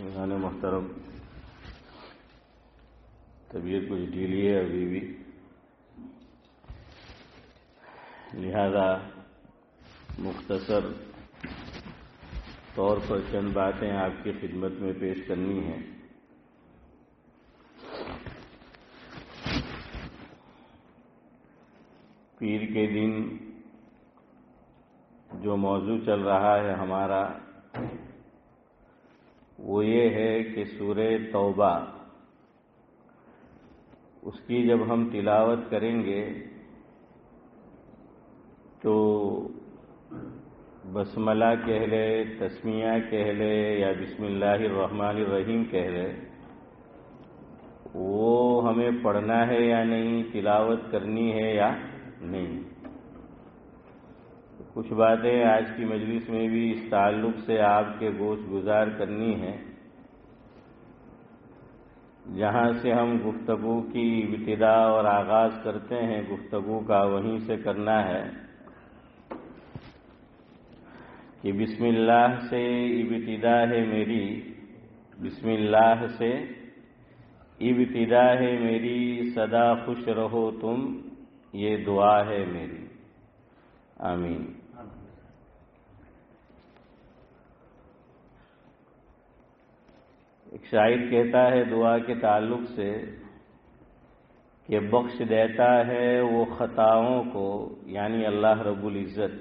میزان محترم، طبیعت کچھ ڈھیلی ہے ابھی بھی، لہذا مختصر طور پر چند باتیں آپ کی خدمت میں پیش کرنی ہیں۔ پیر کے دن جو موضوع چل رہا ہے ہمارا وہ یہ ہے کہ سورہ توبہ اس کی جب ہم تلاوت کریں گے تو بسملہ کہہ لے، تسمیہ کہہ لے یا بسم اللہ الرحمن الرحیم کہہ لے، وہ ہمیں پڑھنا ہے یا نہیں، تلاوت کرنی ہے یا نہیں۔ کچھ باتیں آج کی مجلس میں بھی اس تعلق سے آپ کے گوش گزار کرنی ہے۔ جہاں سے ہم گفتگو کی ابتدا اور آغاز کرتے ہیں گفتگو کا، وہیں سے کرنا ہے کہ بسم اللہ سے ابتدا ہے میری، بسم اللہ سے ابتدا ہے میری، سدا خوش رہو تم، یہ دعا ہے میری، آمین۔ ایک شاعر کہتا ہے دعا کے تعلق سے کہ بخش دیتا ہے وہ خطاؤں کو، یعنی اللہ رب العزت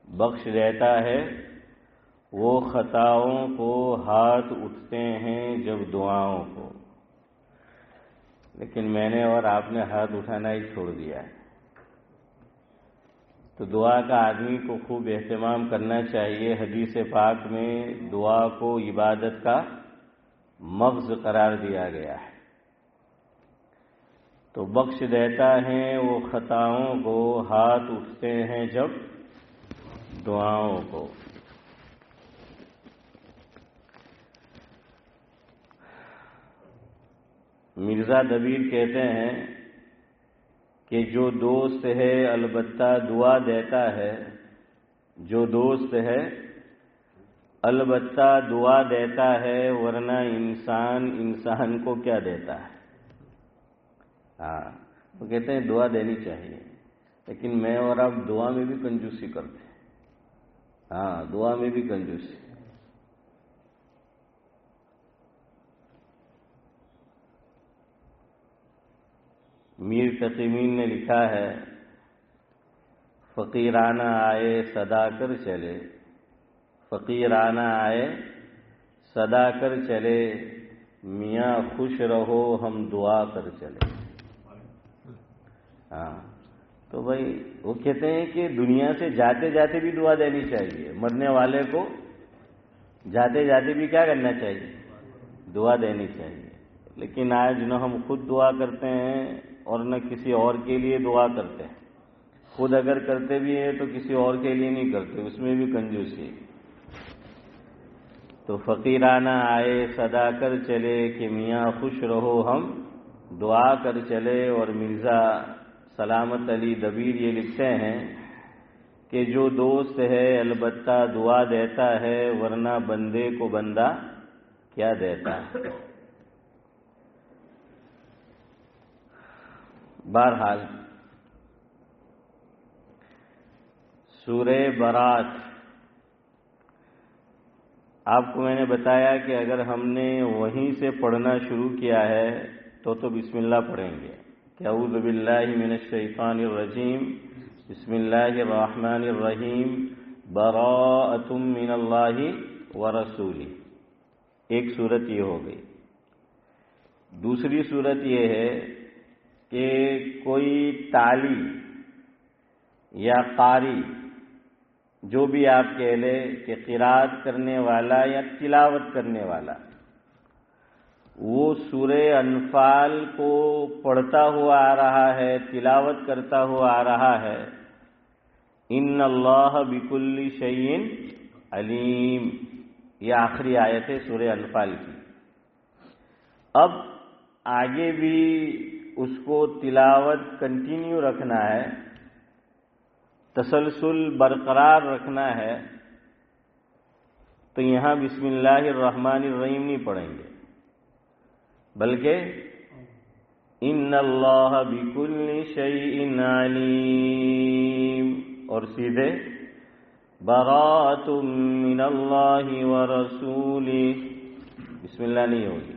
بخش دیتا ہے وہ خطاؤں کو، ہاتھ اٹھتے ہیں جب دعاؤں کو۔ لیکن میں نے اور آپ نے ہاتھ اٹھانا ہی چھوڑ دیا ہے۔ تو دعا کا آدمی کو خوب اہتمام کرنا چاہیے۔ حدیث پاک میں دعا کو عبادت کا مغز قرار دیا گیا ہے۔ تو بخش دیتا ہے وہ خطاؤں کو، ہاتھ اٹھتے ہیں جب دعاؤں کو۔ مرزا دبیر کہتے ہیں کہ جو دوست ہے البتہ دعا دیتا ہے، جو دوست ہے البتہ دعا دیتا ہے، ورنہ انسان کو کیا دیتا ہے۔ وہ کہتے ہیں دعا دینی چاہیے، لیکن میں اور اب دعا میں بھی کنجوسی کرتے ہیں۔ دعا میں بھی کنجوسی۔ میر تقی مین نے لکھا ہے، فقیرانہ آئے صدا کر چلے، فقیرانہ آئے صدا کر چلے، میاں خوش رہو ہم دعا کر چلے۔ تو بھائی وہ کہتے ہیں کہ دنیا سے جاتے جاتے بھی دعا دینی چاہیے، مرنے والے کو جاتے جاتے بھی کیا کرنا چاہیے، دعا دینی چاہیے۔ لیکن آج نہ ہم خود دعا کرتے ہیں اور نہ کسی اور کے لیے دعا کرتے ہیں۔ خود اگر کرتے بھی ہیں تو کسی اور کے لیے نہیں کرتے، اس میں بھی کنجوسی۔ تو فقیرانہ آئے صدا کر چلے کہ میاں خوش رہو ہم دعا کر چلے۔ اور مرزا سلامت علی دبیر یہ لکھتے ہیں کہ جو دوست ہے البتہ دعا دیتا ہے، ورنہ بندے کو بندہ کیا دیتا ہے۔ بہرحال سورہ برات آپ کو میں نے بتایا کہ اگر ہم نے وہیں سے پڑھنا شروع کیا ہے تو بسم اللہ پڑھیں گے کہ اعوذ باللہ من الشیطان الرجیم، بسم اللہ الرحمن الرحیم، براءۃ من اللہ ورسولہ۔ ایک صورت یہ ہو گئی۔ دوسری صورت یہ ہے کہ کوئی تالی یا قاری، جو بھی آپ کہہ لے کہ قرات کرنے والا یا تلاوت کرنے والا، وہ سورہ انفال کو پڑھتا ہوا آ رہا ہے، تلاوت کرتا ہوا آ رہا ہے، ان اللہ بکل شیء علیم، یہ آخری آیت ہے سورہ انفال کی۔ اب آگے بھی اس کو تلاوت کنٹینیو رکھنا ہے، تسلسل برقرار رکھنا ہے، تو یہاں بسم اللہ الرحمن الرحیم نہیں پڑھیں گے، بلکہ ان اللہ بکل شیء علیم، اور سیدھے براۃ من اللہ ورسولہ، بسم اللہ نہیں ہوگی،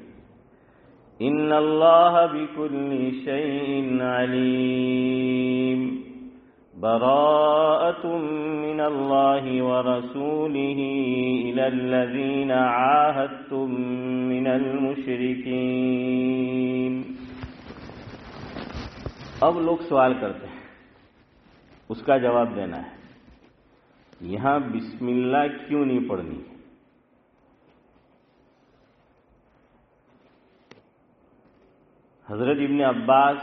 ان اللہ بکل شیء علیم براءۃ من اللہ ورسولہ الی الذین عاہدتم من المشرکین۔ اب لوگ سوال کرتے ہیں، اس کا جواب دینا ہے، یہاں بسم اللہ کیوں نہیں پڑھنی؟ حضرت ابن عباس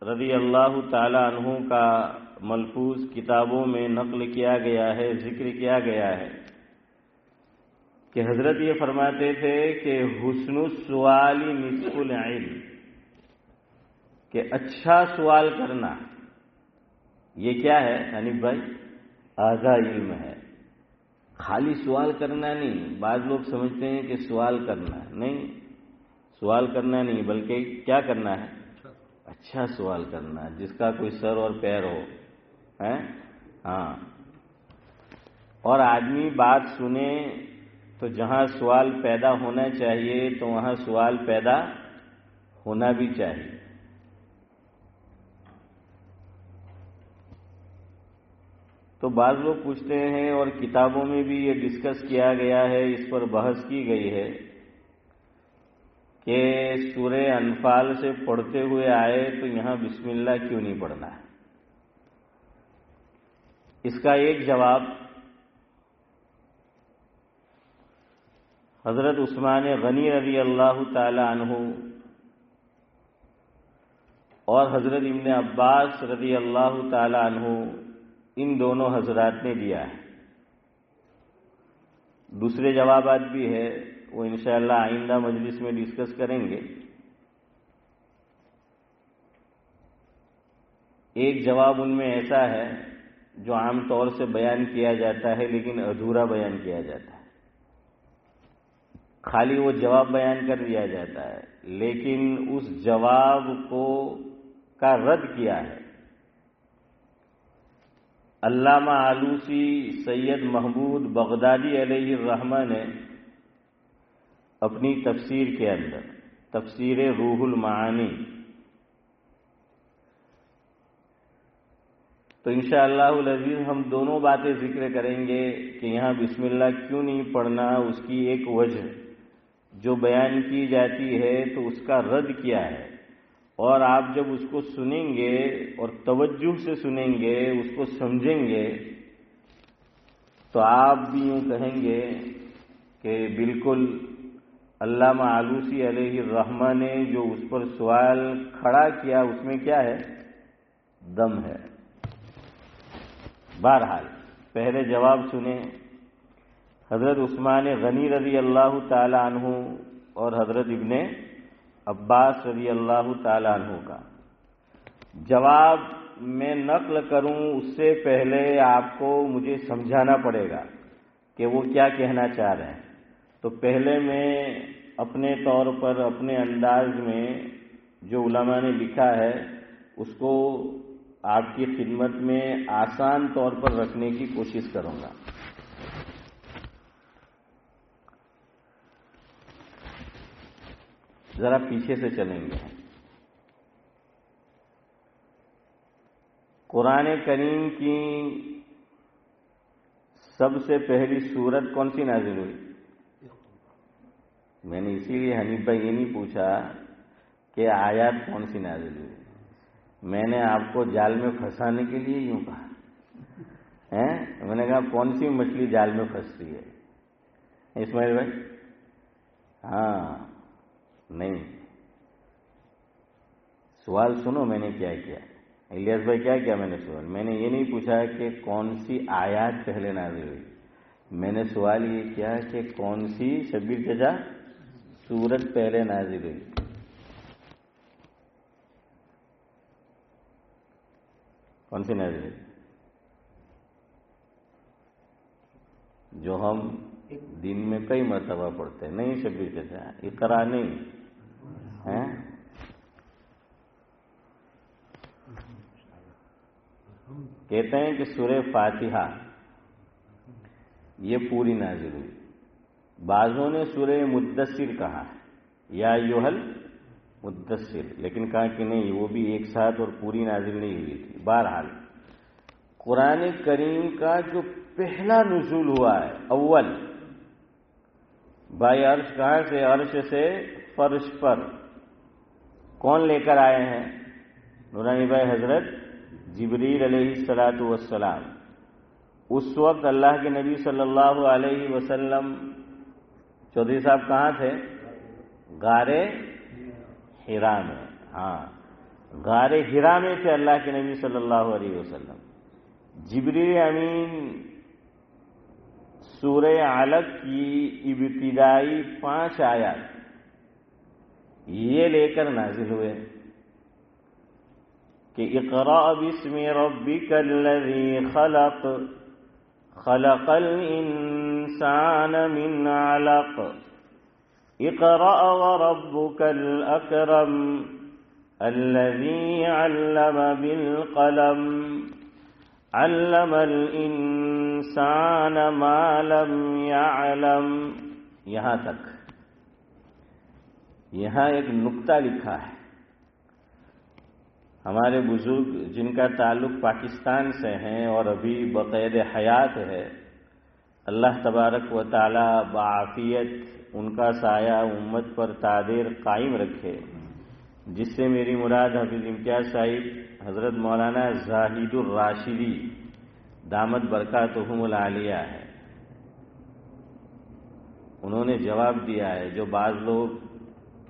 رضی اللہ تعالی عنہ کا ملفوظ کتابوں میں نقل کیا گیا ہے، ذکر کیا گیا ہے کہ حضرت یہ فرماتے تھے کہ حسن السؤال نصف العلم، کہ اچھا سوال کرنا یہ کیا ہے حنیف بھائی؟ آدھا علم ہے۔ خالی سوال کرنا نہیں، بعض لوگ سمجھتے ہیں کہ سوال کرنا نہیں، سوال کرنا نہیں بلکہ کیا کرنا ہے؟ اچھا سوال کرنا جس کا کوئی سر اور پیر ہو، ہاں۔ اور آدمی بات سنے تو جہاں سوال پیدا ہونا چاہیے تو وہاں سوال پیدا ہونا بھی چاہیے۔ تو بعض لوگ پوچھتے ہیں، اور کتابوں میں بھی یہ ڈسکس کیا گیا ہے، اس پر بحث کی گئی ہے کہ سورہ انفال سے پڑھتے ہوئے آئے تو یہاں بسم اللہ کیوں نہیں پڑھنا ہے؟ اس کا ایک جواب حضرت عثمان غنی رضی اللہ تعالی عنہ اور حضرت ابن عباس رضی اللہ تعالی عنہ، ان دونوں حضرات نے دیا ہے۔ دوسرے جوابات بھی ہے، وہ انشاءاللہ آئندہ مجلس میں ڈسکس کریں گے۔ ایک جواب ان میں ایسا ہے جو عام طور سے بیان کیا جاتا ہے لیکن ادھورا بیان کیا جاتا ہے، خالی وہ جواب بیان کر دیا جاتا ہے لیکن اس جواب کا رد کیا ہے علامہ آلوسی سید محمود بغدادی علیہ الرحمہ نے اپنی تفسیر کے اندر، تفسیر روح المعانی۔ تو انشاءاللہ العزیز ہم دونوں باتیں ذکر کریں گے کہ یہاں بسم اللہ کیوں نہیں پڑھنا، اس کی ایک وجہ جو بیان کی جاتی ہے تو اس کا رد کیا ہے، اور آپ جب اس کو سنیں گے اور توجہ سے سنیں گے، اس کو سمجھیں گے، تو آپ بھی یوں کہیں گے کہ بالکل علامہ آلوسی علیہ الرحمہ نے جو اس پر سوال کھڑا کیا اس میں کیا ہے؟ دم ہے۔ بہرحال پہلے جواب سنیں حضرت عثمان غنی رضی اللہ تعالی عنہ اور حضرت ابن عباس رضی اللہ تعالی عنہ کا۔ جواب میں نقل کروں اس سے پہلے آپ کو مجھے سمجھانا پڑے گا کہ وہ کیا کہنا چاہ رہے ہیں، تو پہلے میں اپنے طور پر اپنے انداز میں جو علماء نے لکھا ہے اس کو آپ کی خدمت میں آسان طور پر رکھنے کی کوشش کروں گا۔ ذرا پیچھے سے چلیں گے۔ قرآن کریم کی سب سے پہلی سورت کون سی نازل ہوئی؟ میں نے اسی لیے حنیف بھائی یہ نہیں پوچھا کہ آیات کون سی نازل ہوئی، میں نے آپ کو جال میں پھنسانے کے لیے یوں کہا میں نے کہا کون سی مچھلی جال میں پھنستی ہے اسماعیل بھائی؟ ہاں نہیں، سوال سنو میں نے کیا کیا۔ الیاس بھائی کیا کیا میں نے سوال؟ میں نے یہ نہیں پوچھا کہ کون سی آیات پہلے نازل ہوئی، میں نے سوال یہ کیا کہ کون سی شبیر چچا سورت پہلے نازل ہوئی۔ کون سی نازل ہوئی؟ جو ہم دن میں کئی مرتبہ پڑھتے ہیں. نہیں شبیر کہتے ہیں اقرا نہیں ہے. کہتے ہیں کہ سورہ فاتحہ یہ پوری نازل ہوئی. بعضوں نے سورہ مدثر کہا یا ایھل مدثر، لیکن کہا کہ نہیں وہ بھی ایک ساتھ اور پوری نازل نہیں ہوئی تھی. بہرحال قرآن کریم کا جو پہلا نزول ہوا ہے اول بھائی عرش، کہاں سے؟ عرش سے فرش پر. کون لے کر آئے ہیں؟ نورانی بھائی حضرت جبریل علیہ الصلاۃ والسلام. اس وقت اللہ کے نبی صلی اللہ علیہ وسلم چودھری صاحب کہاں تھے؟ غار حرا میں. ہاں غار حرا میں تھے اللہ کے نبی صلی اللہ علیہ وسلم. جبریل امین سورہ علق کی ابتدائی 5 آیات یہ لے کر نازل ہوئے کہ اقرأ باسم ربک الذی خلق خلق الانسان من علق اقرأ وربک الاکرم الذی علم بالقلم علم الانسان ما لم يعلم. یہاں تک. یہاں ایک نقطہ لکھا ہے. ہمارے بزرگ جن کا تعلق پاکستان سے ہیں اور ابھی بقید حیات ہے، اللہ تبارک و تعالی بعافیت ان کا سایہ امت پر تادیر قائم رکھے. جس سے میری مراد حافظ امتیاز صاحب حضرت مولانا زاہد الراشدی دامت برکاتہم العالیہ ہے. انہوں نے جواب دیا ہے جو بعض لوگ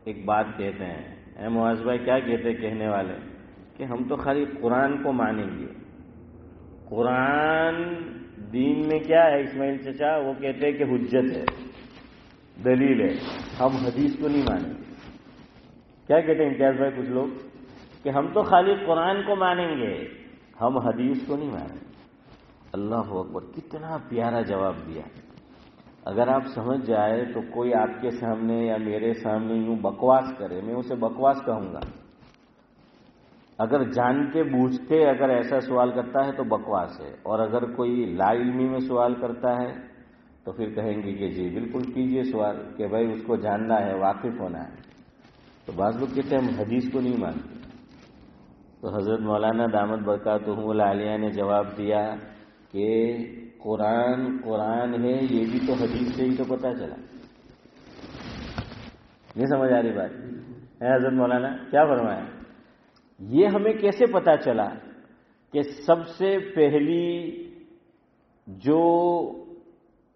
ایک بات کہتے ہیں. اے معاذ بھائی کیا کہتے ہیں کہنے والے؟ کہ ہم تو خالی قرآن کو مانیں گے. قرآن دین میں کیا ہے اسماعیل چچا؟ وہ کہتے ہیں کہ حجت ہے، دلیل ہے، ہم حدیث کو نہیں مانیں گے. کیا کہتے ہیں امتیاز بھائی کچھ لوگ؟ کہ ہم تو خالی قرآن کو مانیں گے، ہم حدیث کو نہیں مانیں گے. اللہ اکبر، کتنا پیارا جواب دیا. اگر آپ سمجھ جائے تو کوئی آپ کے سامنے یا میرے سامنے یوں بکواس کرے، میں اسے بکواس کہوں گا. اگر جان کے بوجھ کے اگر ایسا سوال کرتا ہے تو بکواس ہے، اور اگر کوئی لا علمی میں سوال کرتا ہے تو پھر کہیں گے کہ جی بالکل کیجئے سوال، کہ بھائی اس کو جاننا ہے، واقف ہونا ہے. تو بعض لوگ کہتے ہیں ہم حدیث کو نہیں مانتے. تو حضرت مولانا دامت برکاتہم العالیہ نے جواب دیا کہ قرآن ہے، یہ بھی تو حدیث سے ہی تو پتہ چلا. نہیں سمجھ آ رہی بات ہے حضرت مولانا کیا فرمایا؟ یہ ہمیں کیسے پتا چلا کہ سب سے پہلی جو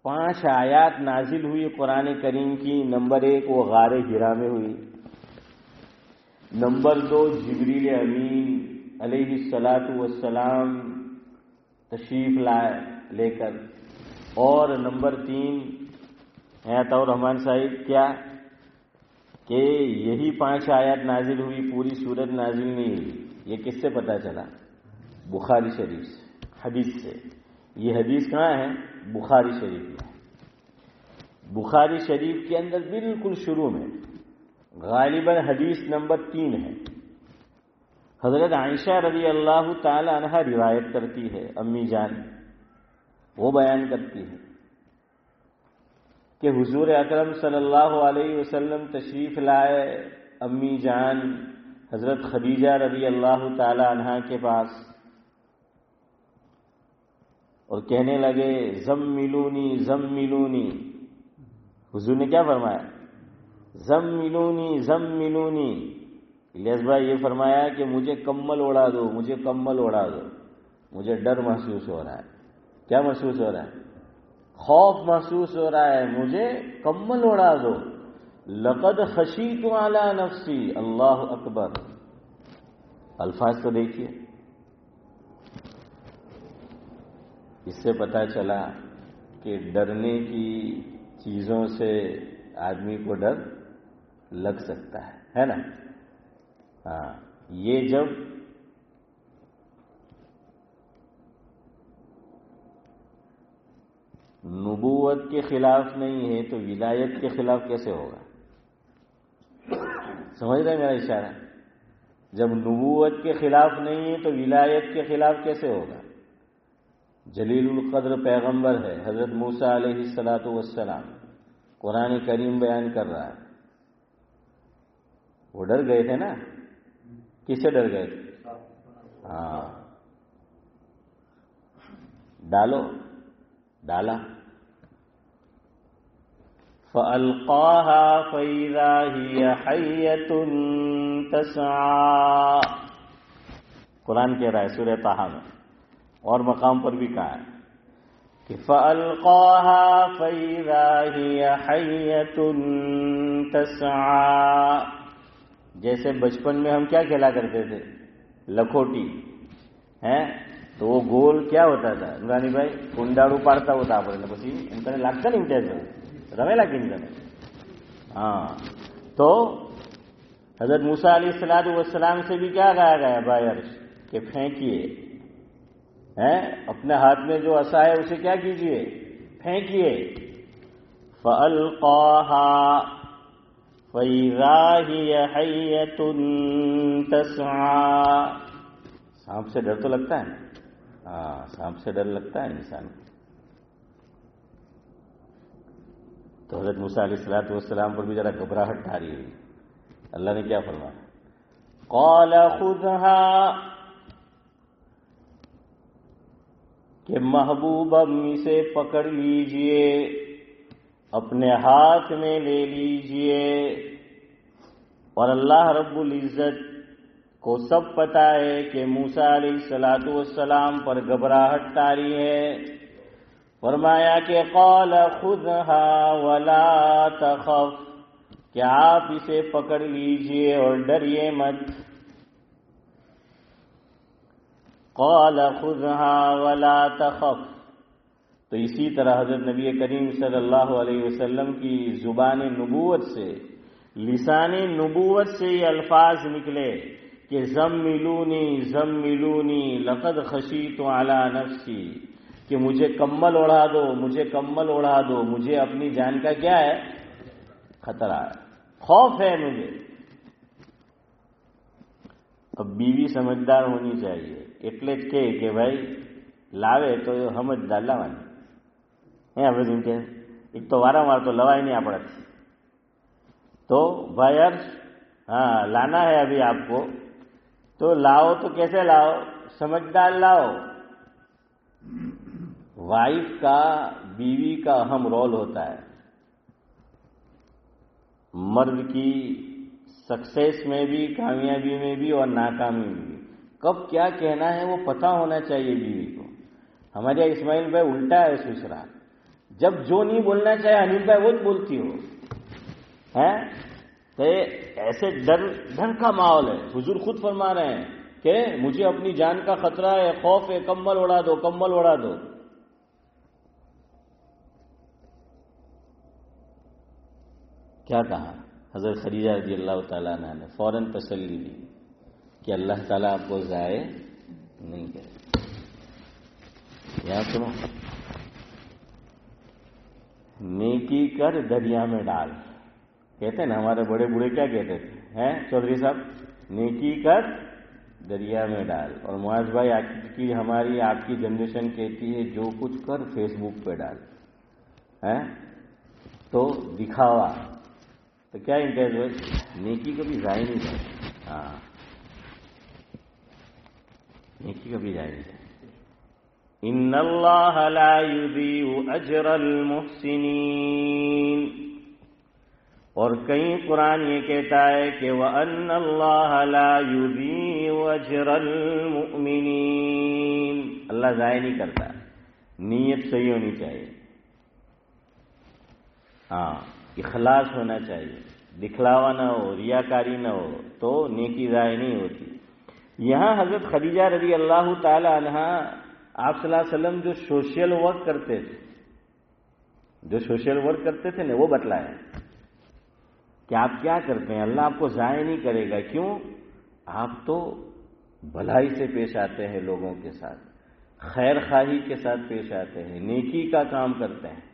5 آیات نازل ہوئی قرآن کریم کی، نمبر 1 وہ غار حرا میں ہوئی، نمبر 2 جبریل امین علیہ الصلاۃ والسلام تشریف لے کر، اور نمبر 3 عطاء الرحمان صاحب کیا کہ یہی 5 آیات نازل ہوئی، پوری سورت نازل نہیں ہوئی. یہ کس سے پتا چلا؟ بخاری شریف سے، حدیث سے. یہ حدیث کہاں ہے؟ بخاری شریف میں. بخاری شریف کے اندر بالکل شروع میں غالباً حدیث نمبر 3 ہے. حضرت عائشہ رضی اللہ تعالی عنہا روایت کرتی ہے، امی جان وہ بیان کرتی ہے کہ حضور اکرم صلی اللہ علیہ وسلم تشریف لائے امی جان حضرت خدیجہ رضی اللہ تعالی عنہا کے پاس، اور کہنے لگے زملونی زملونی. حضور نے کیا فرمایا؟ زملونی زملونی. الیاس بھائی یہ فرمایا کہ مجھے کمبل اڑا دو، مجھے کمبل اڑا دو، مجھے ڈر محسوس ہو رہا ہے. کیا محسوس ہو رہا ہے؟ خوف محسوس ہو رہا ہے، مجھے کمبل اڑا دو. لقد خشیت علی نفسی. اللہ اکبر. الفاظ تو دیکھیے. اس سے پتہ چلا کہ ڈرنے کی چیزوں سے آدمی کو ڈر لگ سکتا ہے نا. ہاں یہ جب نبوت کے خلاف نہیں ہے تو ولایت کے خلاف کیسے ہوگا؟ سمجھ رہے میرا اشارہ؟ جب نبوت کے خلاف نہیں ہے تو ولایت کے خلاف کیسے ہوگا؟ جلیل القدر پیغمبر ہے حضرت موسیٰ علیہ السلام، قرآن کریم بیان کر رہا ہے. وہ ڈر گئے تھے نا. کس سے ڈر گئے تھے؟ ہاں، ڈالا. فَأَلْقَاهَا فَإِذَا هِيَ حَيَّةٌ تَسْعَىٰ. قرآن کہہ رہا ہے سورہ طٰہٰ میں، اور مقام پر بھی کہا ہے کہ فَأَلْقَاهَا فَإِذَا هِيَ حَيَّةٌ تَسْعَىٰ. جیسے بچپن میں ہم کیا کھیلا کرتے تھے؟ لکھوٹی ہے. تو وہ گول کیا ہوتا تھا نورانی بھائی؟ کنڈاڑو پاڑتا ہوتا اپنے پسی انتنے لگتا نہیں تیسے رمیلا کنجن. ہاں، تو حضرت موسیٰ علیہ السلام سے بھی کیا کہا گیا بھائی عرش کہ پھینکیے، اپنے ہاتھ میں جو عصا ہے اسے کیا کیجئے؟ پھینکیے. فَأَلْقَاهَا فَإِذَا هِيَ حَيَّةٌ تَسْعَىٰ. سانپ سے ڈر تو لگتا ہے نا؟ ہاں، سانپ سے ڈر لگتا ہے انسان کو. تو حضرت موسیٰ علیہ السلام پر بھی ذرا گھبراہٹ ٹھاری ہوئی. اللہ نے کیا فرمایا؟ قَالَ خُذْهَا، کہ محبوب امی سے پکڑ لیجئے، اپنے ہاتھ میں لے لیجئے. اور اللہ رب العزت کو سب پتا ہے کہ موسیٰ علیہ السلام پر گھبراہٹ طاری ہے. فرمایا کہ قال خذها ولا تخف، کہ آپ اسے پکڑ لیجئے اور ڈریے مت. قال خذها ولا تخف. تو اسی طرح حضرت نبی کریم صلی اللہ علیہ وسلم کی زبان نبوت سے، لسان نبوت سے یہ الفاظ نکلے کہ زملونی لقد خشیت علی نفسی، کہ مجھے کمبل اڑا دو، مجھے اپنی جان کا کیا ہے؟ خطرہ ہے، خوف ہے مجھے. اب بیوی سمجھدار ہونی چاہیے. એટલે જ کہ ભાઈ લાવે તો સમજદાર લાવવાની. આપણે જેમ કે એક તો વારંવાર તો લવાય નહીં આપણાથી. تو بھائی عرش ہاں لانا ہے ابھی آپ کو، تو لاؤ تو کیسے لاؤ؟ سمجھدار لاؤ. وائف کا، بیوی کا اہم رول ہوتا ہے. مرد کی سکسیس میں بھی، کامیابی میں بھی اور ناکامی میں بھی کب کیا کہنا ہے وہ پتہ ہونا چاہیے بیوی کو. ہمارے یہاں اسماعیل بھائی الٹا ہے سسرا، جب جو نہیں بولنا چاہے انیل بھائی وہ بولتی ہو. تو ایسے ڈر کا ماحول ہے. حضور خود فرما رہے ہیں کہ مجھے اپنی جان کا خطرہ ہے، خوف ہے، کمبل اڑا دو. کیا کہا؟ حضرت خدیجہ رضی اللہ تعالیٰ عنہ نے فوراً تسلی دی کہ اللہ تعالیٰ آپ کو ضائع نہیں کرے. یہاں سنو، نیکی کر دریا میں ڈال. کہتے ہیں نا ہمارے بڑے بوڑھے کیا کہتے تھے چودھری صاحب؟ نیکی کر دریا میں ڈال. اور معاذ بھائی آپ کی جنریشن کہتی ہے جو کچھ کر فیس بک پہ ڈال. تو دکھاوا تو کیا انٹرسٹ ہوئے؟ نیکی کبھی ضائع نہیں کرے. ہاں، نیکی کبھی ضائع نہیں کرے. ان اللہ لا یضیع اجر المحسنین. اور کہیں قرآن یہ کہتا ہے کہ وَأَنَّ اللَّهَ لَا يُضِيعُ أَجْرَ الْمُؤْمِنِينَ. اللہ ضائع نہیں کرتا. نیت صحیح ہونی چاہیے. ہاں، اخلاص ہونا چاہیے، دکھلاوا نہ ہو، ریاکاری نہ ہو، تو نیکی ضائع نہیں ہوتی. یہاں حضرت خدیجہ رضی اللہ تعالی عنہ آپ صلی اللہ علیہ وسلم جو سوشل ورک کرتے تھے نا وہ بتلایا کہ آپ کیا کرتے ہیں. اللہ آپ کو ضائع نہیں کرے گا. کیوں؟ آپ تو بھلائی سے پیش آتے ہیں لوگوں کے ساتھ، خیر خواہی کے ساتھ پیش آتے ہیں، نیکی کا کام کرتے ہیں۔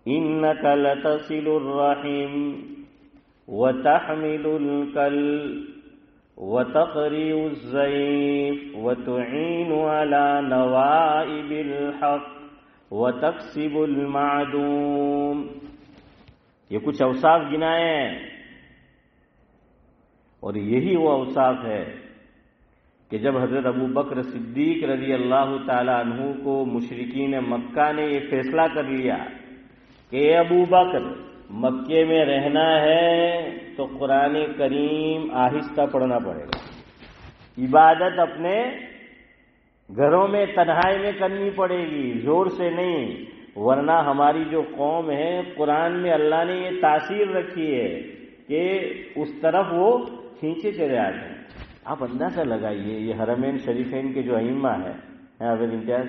انک لتصل الرحم وتحمل الکل وتقری الضیف وتعین علی نوائب الحق وتکسب المعدوم، یہ کچھ اوصاف گنائے ہیں، اور یہی وہ اوصاف ہے کہ جب حضرت ابو بکر صدیق رضی اللہ تعالی عنہ کو مشرکین مکہ نے یہ فیصلہ کر لیا کہ اے ابو بکر مکے میں رہنا ہے تو قرآن کریم آہستہ پڑھنا پڑے گا، عبادت اپنے گھروں میں تنہائی میں کرنی پڑے گی، زور سے نہیں، ورنہ ہماری جو قوم ہے قرآن میں اللہ نے یہ تاثیر رکھی ہے کہ اس طرف وہ کھینچے چلے آتے ہیں۔ آپ اندازہ لگائیے، یہ حرمین شریفین کے جو ائمہ ہیں حافظ امتیاز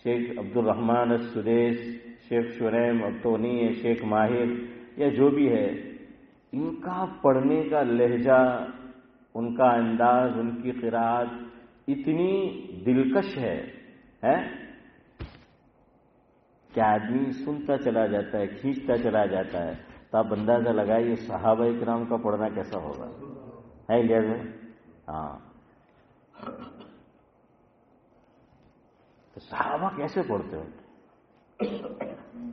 شیخ عبد الرحمن السدیس، شیخ شریم، اب تو نہیں ہے، شیخ ماہر یا جو بھی ہے، ان کا پڑھنے کا لہجہ، ان کا انداز، ان کی قرأت اتنی دلکش ہے کہ آدمی سنتا چلا جاتا ہے، کھینچتا چلا جاتا ہے۔ تو آپ اندازہ لگائیے صحابہ کرام کا پڑھنا کیسا ہوگا، ہے الیاس میں؟ ہاں، تو صحابہ کیسے پڑھتے ہو؟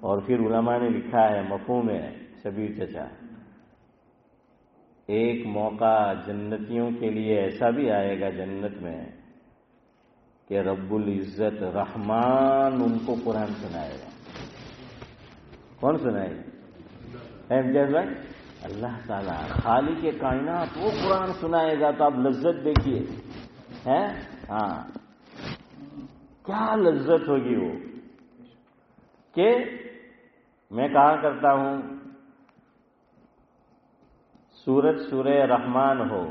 اور پھر علماء نے لکھا ہے، مفہوم ہے شبیر چچا، ایک موقع جنتیوں کے لیے ایسا بھی آئے گا جنت میں کہ رب العزت رحمان ان کو قرآن سنائے گا۔ کون سنائے گا؟ امتیاز بھائی، اللہ تعالیٰ خالق کائنات وہ قرآن سنائے گا، تو آپ لذت دیکھیے، ہاں کیا لذت ہوگی وہ، کہ میں کہا کرتا ہوں سورہ رحمان ہو،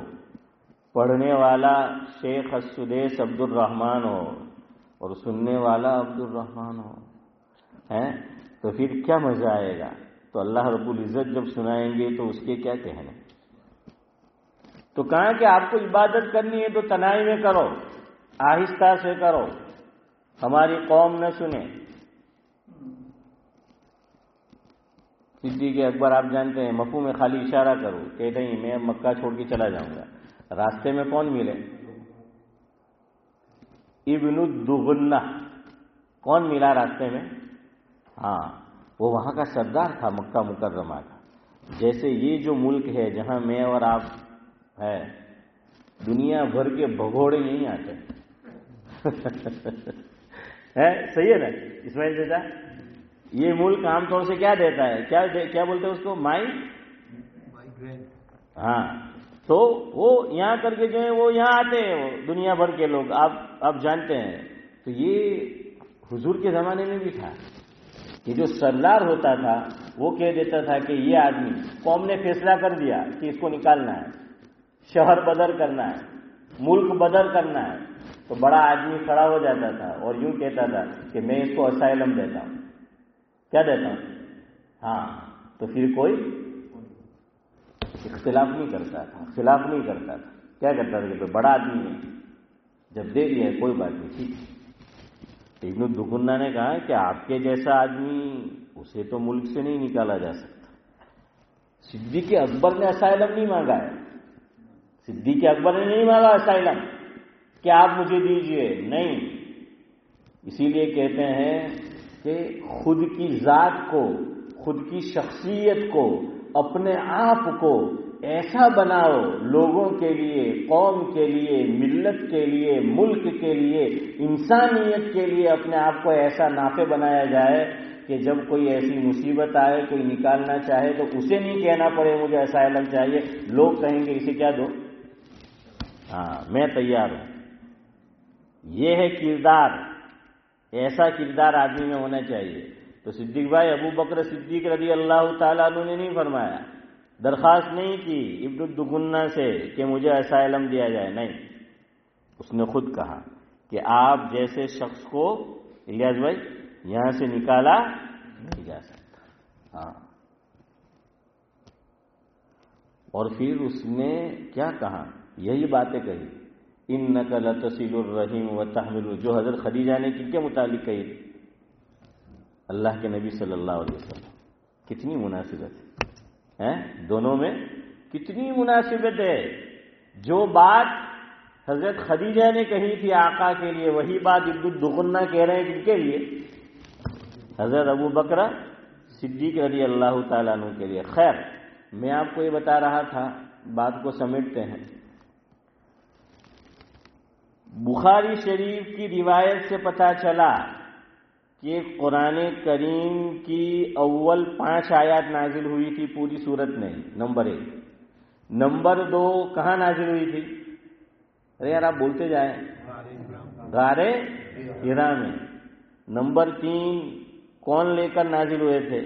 پڑھنے والا شیخ السدیس عبد الرحمان ہو اور سننے والا عبد الرحمان ہو، تو پھر کیا مزہ آئے گا۔ تو اللہ رب العزت جب سنائیں گے تو اس کے کیا کہنے۔ تو کہا کہ آپ کو عبادت کرنی ہے تو تنہائی میں کرو، آہستہ سے کرو، ہماری قوم نہ سنے۔ صدیق اکبر آپ جانتے ہیں، مفہوم میں خالی اشارہ کرو کہ نہیں میں مکہ چھوڑ کے چلا جاؤں گا۔ راستے میں کون ملے؟ ابن الدغنہ، کون ملا راستے میں؟ ہاں، وہ وہاں کا سردار تھا مکہ مکرمہ کا۔ جیسے یہ جو ملک ہے جہاں میں اور آپ ہے، دنیا بھر کے بھگوڑے یہیں آتے ہیں صحیح ہے نا اسماعیل چچا؟ یہ ملک عام طور سے کیا دیتا ہے، کیا بولتے ہیں اس کو، مائیگرینٹ۔ ہاں، تو وہ یہاں کر کے جو ہے وہ یہاں آتے ہیں، وہ دنیا بھر کے لوگ، آپ جانتے ہیں۔ تو یہ حضور کے زمانے میں بھی تھا، یہ جو سردار ہوتا تھا وہ کہہ دیتا تھا کہ یہ آدمی، قوم نے فیصلہ کر دیا کہ اس کو نکالنا ہے، شہر بدر کرنا ہے، ملک بدر کرنا ہے، تو بڑا آدمی کھڑا ہو جاتا تھا اور یوں کہتا تھا کہ میں اس کو اسائلم دیتا ہوں۔ کیا دیتا ہوں؟ ہاں، تو پھر کوئی اختلاف نہیں کرتا تھا، خلاف نہیں کرتا تھا، کیا کرتا تھا کہ بڑا آدمی ہے، جب دے دیا ہے کوئی بات نہیں، ٹھیک۔ ابن الدغنہ نے کہا کہ آپ کے جیسا آدمی، اسے تو ملک سے نہیں نکالا جا سکتا۔ صدیق اکبر نے اسائلم نہیں مانگا ہے، صدیق اکبر نے نہیں مانگا اسائلم کہ آپ مجھے دیجئے، نہیں۔ اسی لیے کہتے ہیں کہ خود کی ذات کو، خود کی شخصیت کو، اپنے آپ کو ایسا بناؤ، لوگوں کے لیے، قوم کے لیے، ملت کے لیے، ملک کے لیے، انسانیت کے لیے اپنے آپ کو ایسا نافع بنایا جائے کہ جب کوئی ایسی مصیبت آئے، کوئی نکالنا چاہے تو اسے نہیں کہنا پڑے مجھے اسائلم چاہیے، لوگ کہیں گے اسے کیا دو، ہاں میں تیار ہوں۔ یہ ہے کردار، ایسا کردار آدمی میں ہونا چاہیے۔ تو صدیق بھائی ابو بکر صدیق رضی اللہ تعالیٰ عنہ نے نہیں فرمایا، درخواست نہیں کی ابن الدغنہ سے کہ مجھے اسائلم دیا جائے، نہیں، اس نے خود کہا کہ آپ جیسے شخص کو الیاس بھائی یہاں سے نکالا نہیں جا سکتا۔ ہاں، اور پھر اس نے کیا کہا، یہی باتیں کہی انک لتصل الرحیم وتحمل، جو حضرت خدیجہ نے کن کے متعلق کہی تھی؟ اللہ کے نبی صلی اللہ علیہ وسلم. کتنی مناسبت ہے دونوں میں، کتنی مناسبت ہے. جو بات حضرت خدیجہ نے کہی تھی آقا کے لیے، وہی بات دگنا کہہ رہے ہیں کن کے لیے؟ حضرت ابو بکر صدیق رضی اللہ تعالیٰ عنہ کے لیے. خیر، میں آپ کو یہ بتا رہا تھا، بات کو سمیٹتے ہیں. بخاری شریف کی روایت سے پتہ چلا کہ قرآن کریم کی اول 5 آیات نازل ہوئی تھی پوری سورت میں، نمبر 1. نمبر 2 کہاں نازل ہوئی تھی؟ ارے یار آپ بولتے جائیں. غار حرا میں. نمبر 3 کون لے کر نازل ہوئے تھے؟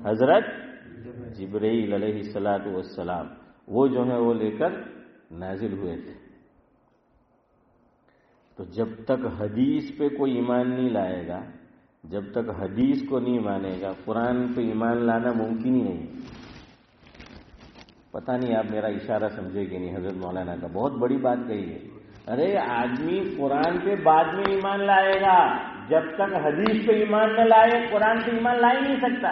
حضرت جبرائیل علیہ الصلاۃ والسلام. وہ جو ہے وہ لے کر نازل ہوئے تھے. تو جب تک حدیث پہ کوئی ایمان نہیں لائے گا، جب تک حدیث کو نہیں مانے گا، قرآن پہ ایمان لانا ممکن ہی نہیں. پتہ نہیں آپ میرا اشارہ سمجھے کہ نہیں. حضرت مولانا کا بہت بڑی بات کہی ہے. ارے آدمی قرآن پہ بعد میں ایمان لائے گا، جب تک حدیث پہ ایمان نہ لائے قرآن پہ ایمان لا ہی نہیں سکتا.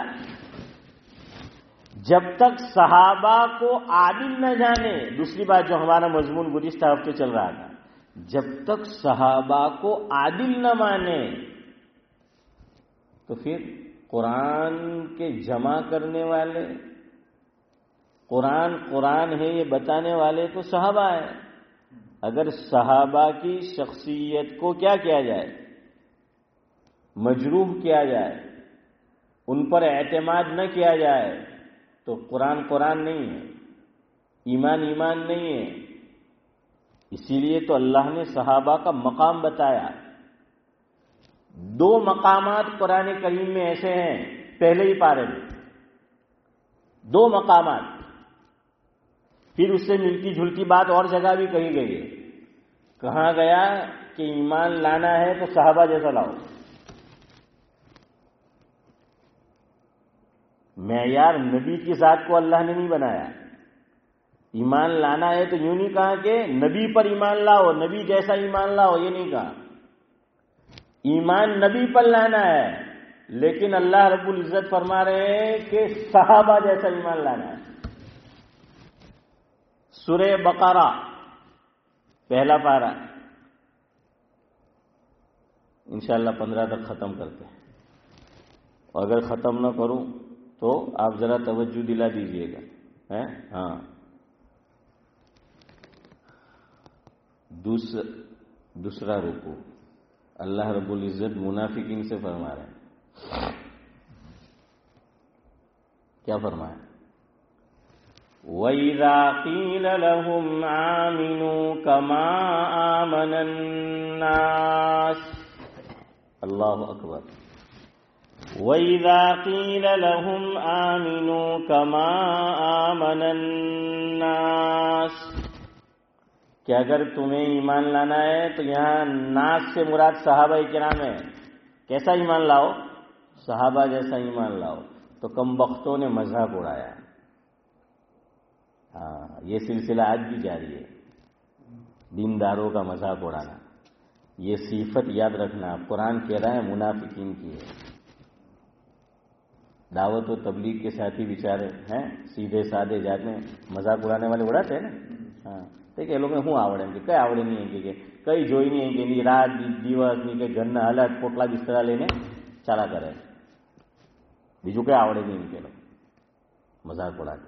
جب تک صحابہ کو عادل نہ جانے، دوسری بات جو ہمارا مضمون گزشتہ ہفتے چل رہا تھا، جب تک صحابہ کو عادل نہ مانے تو پھر قرآن کے جمع کرنے والے، قرآن ہے یہ بتانے والے تو صحابہ ہیں. اگر صحابہ کی شخصیت کو کیا کیا جائے؟ مجروح کیا جائے، ان پر اعتماد نہ کیا جائے تو قرآن نہیں ہے، ایمان نہیں ہے. اسی لیے تو اللہ نے صحابہ کا مقام بتایا. 2 مقامات قرآن کریم میں ایسے ہیں پہلے ہی پارے میں، 2 مقامات. پھر اس سے ملتی جھلتی بات اور جگہ بھی کہی گئی ہے. کہا گیا کہ ایمان لانا ہے تو صحابہ جیسا لاؤ. معیار نبی کی ذات کو اللہ نے نہیں بنایا. ایمان لانا ہے تو یوں نہیں کہا کہ نبی پر ایمان لاؤ، نبی جیسا ایمان لاؤ، یہ نہیں کہا. ایمان نبی پر لانا ہے، لیکن اللہ رب العزت فرما رہے ہیں کہ صحابہ جیسا ایمان لانا ہے. سورہ بقرہ پہلا پارہ، انشاءاللہ 15 تک ختم کرتے ہیں. اور اگر ختم نہ کروں تو آپ ذرا توجہ دلا دیجئے گا. ہاں، دوسرا رکوع اللہ رب العزت منافقین سے فرما رہے ہیں. کیا فرمایا؟ وَإِذَا قِيلَ لَهُمْ آمِنُوا كَمَا آمَنَ النَّاسُ. اللہ اکبر. وَإِذَا قِيلَ لَهُمْ آمِنُوا كَمَا آمَنَ النَّاسُ. کہ اگر تمہیں ایمان لانا ہے تو یہاں ناس سے مراد صحابہ کرام ہے. کیسا ایمان لاؤ؟ صحابہ جیسا ایمان لاؤ. تو کم بختوں نے مذاق اڑایا. ہاں، یہ سلسلہ آج بھی جاری ہے، دینداروں کا مذاق اڑانا. یہ صفت یاد رکھنا. قرآن کہہ رہا ہے منافقین کی ہے. دعوت و تبلیغ کے ساتھی بیچارے ہیں سیدھے سادے جاتے ہیں، مذاق اڑانے والے اڑاتے ہیں نا. ہاں ٹھیک ہے. لوگوں શું આવડે કે કઈ આવડે નહીં કે કઈ જોઈ નહીં કે ની રાત દિવસ ની કે ઘરના હાલત પોટલા બિસ્તરા લઈને ચાલા કરે. બીજું કઈ આવડે નહીં કે લોકો મજાક ઉડાડે.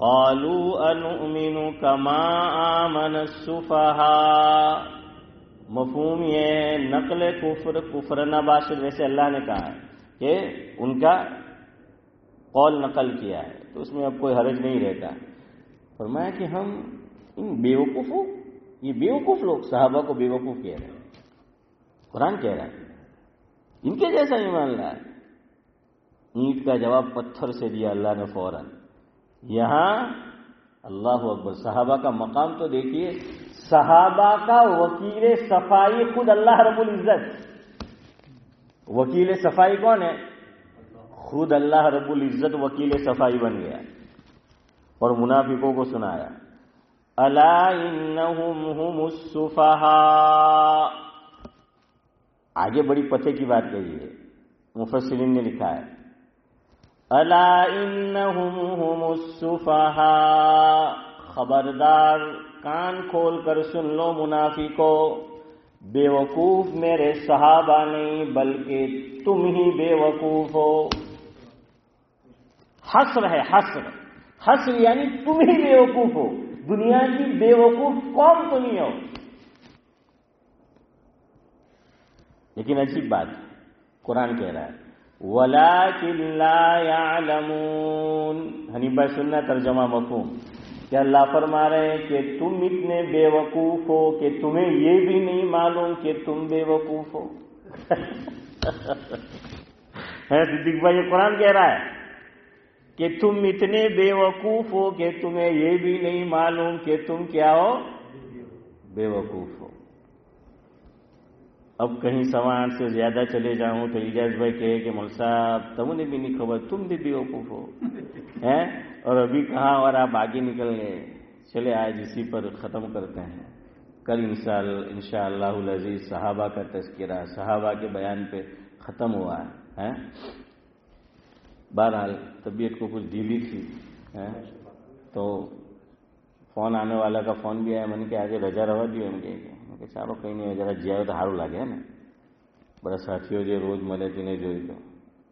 قالوا أنؤمن كما آمن السفهاء. مفہوم یہ ہے نقل کفر نباشر. ویسے اللہ نے کہا ہے کہ ان کا قول نقل کیا ہے تو اس میں اب کوئی حرج نہیں رہتا. فرمایا کہ ہم ان بیوقوفوں، یہ بیوقوف لوگ صحابہ کو بیوقوف کہہ رہے ہیں، قرآن کہہ رہا ہے ان کے جیسا ایمان لائے۔ اینٹ کا جواب پتھر سے دیا اللہ نے فوراً۔ یہاں اللہ اکبر، صحابہ کا مقام تو دیکھیے، صحابہ کا وکیل صفائی خود اللہ رب العزت۔ وکیل صفائی کون ہے؟ خود اللہ رب العزت وکیل صفائی بن گیا اور منافقوں کو سنایا، الا انہم ہم السفہاء۔ آگے بڑی پتے کی بات کہی ہے، مفسرین نے لکھا ہے الا انہم ہم السفہاء، خبردار کان کھول کر سن لو منافقو، بے وقوف میرے صحابہ نہیں بلکہ تم ہی بے وقوف ہو۔ حسر ہے، حسر، حسر یعنی تم ہی بے وقوف ہو، دنیا کی بے وقوف قوم تو نہیں ہو۔ لیکن عجیب بات قرآن کہہ رہا ہے وَلَٰكِن لَّا يَعْلَمُونَ۔ حنیف بھائی سننا ترجمہ مفہوم، کہ اللہ فرما رہے ہیں کہ تم اتنے بے وقوف ہو کہ تمہیں یہ بھی نہیں معلوم کہ تم بے وقوف ہو۔ صدیق بھائی یہ قرآن کہہ رہا ہے کہ تم اتنے بے وقوف ہو کہ تمہیں یہ بھی نہیں معلوم کہ تم کیا ہو، بے وقوف ہو۔ اب کہیں سوا سے زیادہ چلے جاؤں تو اجاز بھائی کہے کہ مول صاحب تم نے بھی نہیں خبر، تم بھی بے وقوف ہو، اور ابھی کہاں اور آپ آگے نکل گئے۔ چلے آج اسی پر ختم کرتے ہیں، کل انشاءاللہ العزیز صحابہ کا تذکرہ، صحابہ کے بیان پہ ختم ہوا ہے۔ بہرحال طبیعت کو کچھ ڈھیلی تھی تو فون آنے والا کا فون بھی آیا، میں نے کہ آگے رجا روا دیو એમ કે ચાલો કંઈ નહીં જરા જ્યાં તો સારું લાગે ને બડા સાથીઓ જે રોજ મળે તેને જોઈ તો